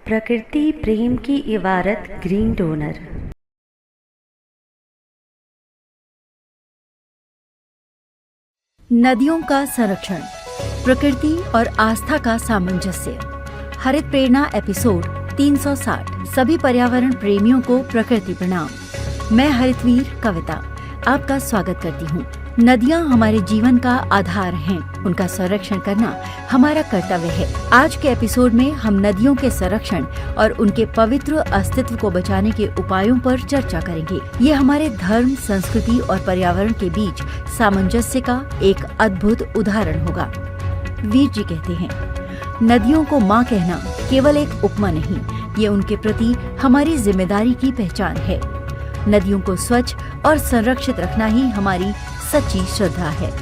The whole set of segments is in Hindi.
प्रकृति प्रेम की इबारत ग्रीन डोनर। नदियों का संरक्षण, प्रकृति और आस्था का सामंजस्य। हरित प्रेरणा एपिसोड 360। सभी पर्यावरण प्रेमियों को प्रकृति प्रणाम। मैं हरितवीर कविता आपका स्वागत करती हूँ। नदियाँ हमारे जीवन का आधार हैं, उनका संरक्षण करना हमारा कर्तव्य है। आज के एपिसोड में हम नदियों के संरक्षण और उनके पवित्र अस्तित्व को बचाने के उपायों पर चर्चा करेंगे। ये हमारे धर्म, संस्कृति और पर्यावरण के बीच सामंजस्य का एक अद्भुत उदाहरण होगा। वीर जी कहते हैं, नदियों को माँ कहना केवल एक उपमा नहीं, ये उनके प्रति हमारी जिम्मेदारी की पहचान है। नदियों को स्वच्छ और संरक्षित रखना ही हमारी सच्ची श्रद्धा है।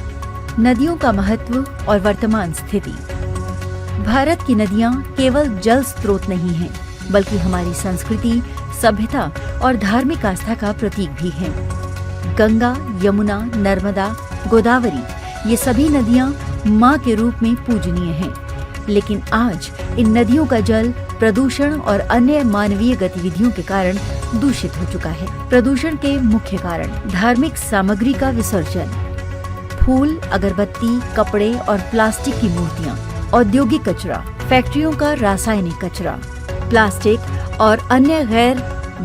नदियों का महत्व और वर्तमान स्थिति। भारत की नदियाँ केवल जल स्रोत नहीं हैं, बल्कि हमारी संस्कृति, सभ्यता और धार्मिक आस्था का प्रतीक भी हैं। गंगा, यमुना, नर्मदा, गोदावरी ये सभी नदियाँ माँ के रूप में पूजनीय हैं। लेकिन आज इन नदियों का जल प्रदूषण और अन्य मानवीय गतिविधियों के कारण दूषित हो चुका है। प्रदूषण के मुख्य कारण: धार्मिक सामग्री का विसर्जन, फूल, अगरबत्ती, कपड़े और प्लास्टिक की मूर्तियाँ, औद्योगिक कचरा, फैक्ट्रियों का रासायनिक कचरा, प्लास्टिक और अन्य गैर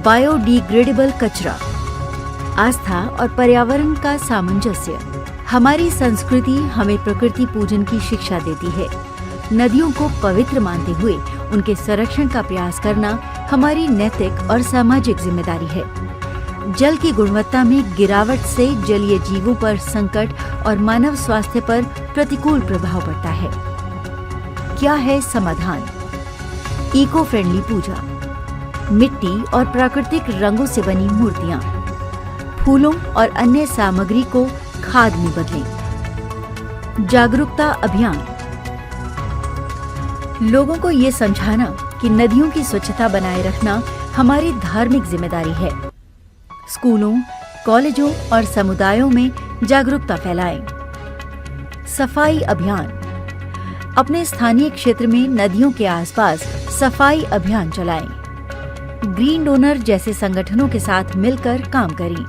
बायोडिग्रेडेबल कचरा। आस्था और पर्यावरण का सामंजस्य। हमारी संस्कृति हमें प्रकृति पूजन की शिक्षा देती है। नदियों को पवित्र मानते हुए उनके संरक्षण का प्रयास करना हमारी नैतिक और सामाजिक जिम्मेदारी है। जल की गुणवत्ता में गिरावट से जलीय जीवों पर संकट और मानव स्वास्थ्य पर प्रतिकूल प्रभाव पड़ता है। क्या है समाधान? इको फ्रेंडली पूजा, मिट्टी और प्राकृतिक रंगों से बनी मूर्तियाँ, फूलों और अन्य सामग्री को खाद में बदलें। जागरूकता अभियान। लोगों को ये समझाना कि नदियों की स्वच्छता बनाए रखना हमारी धार्मिक जिम्मेदारी है। स्कूलों, कॉलेजों और समुदायों में जागरूकता फैलाएं। सफाई अभियान। अपने स्थानीय क्षेत्र में नदियों के आसपास सफाई अभियान चलाएं। ग्रीन डोनर जैसे संगठनों के साथ मिलकर काम करें।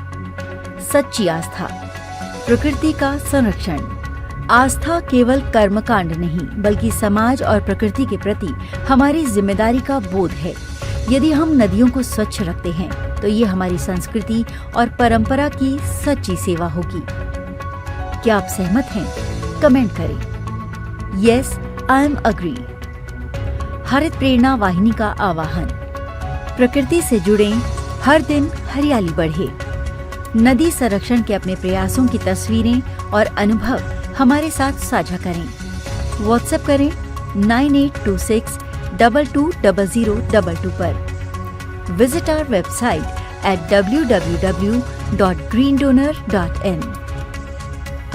सच्ची आस्था। प्रकृति का संरक्षण। आस्था केवल कर्मकांड नहीं, बल्कि समाज और प्रकृति के प्रति हमारी जिम्मेदारी का बोध है। यदि हम नदियों को स्वच्छ रखते हैं, तो ये हमारी संस्कृति और परंपरा की सच्ची सेवा होगी। क्या आप सहमत हैं? कमेंट करें। Yes, I am agree. हरित प्रेरणा वाहिनी का आह्वान। प्रकृति से जुड़ें, हर दिन हरियाली बढ़े। नदी संरक्षण के अपने प्रयासों की तस्वीरें और अनुभव हमारे साथ साझा करें। व्हाट्सएप करें 9826 220022 पर। Visit our website at www.greendonor.in।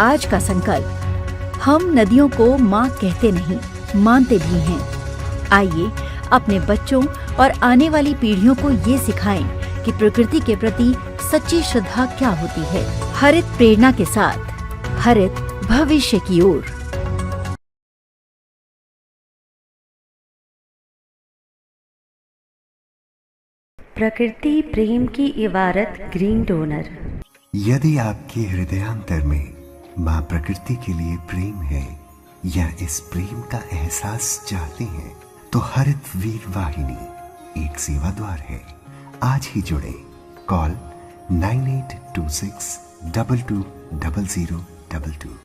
आज का संकल्प: हम नदियों को माँ कहते नहीं, मानते भी हैं। आइए अपने बच्चों और आने वाली पीढ़ियों को ये सिखाएं कि प्रकृति के प्रति सच्ची श्रद्धा क्या होती है। हरित प्रेरणा के साथ हरित भविष्य की ओर। प्रकृति प्रेम की इबारत ग्रीन डोनर। यदि आपके हृदयांतर में माँ प्रकृति के लिए प्रेम है या इस प्रेम का एहसास चाहते हैं, तो हरित वीर वाहिनी एक सेवा द्वार है। आज ही जुड़े। कॉल 9826 220022।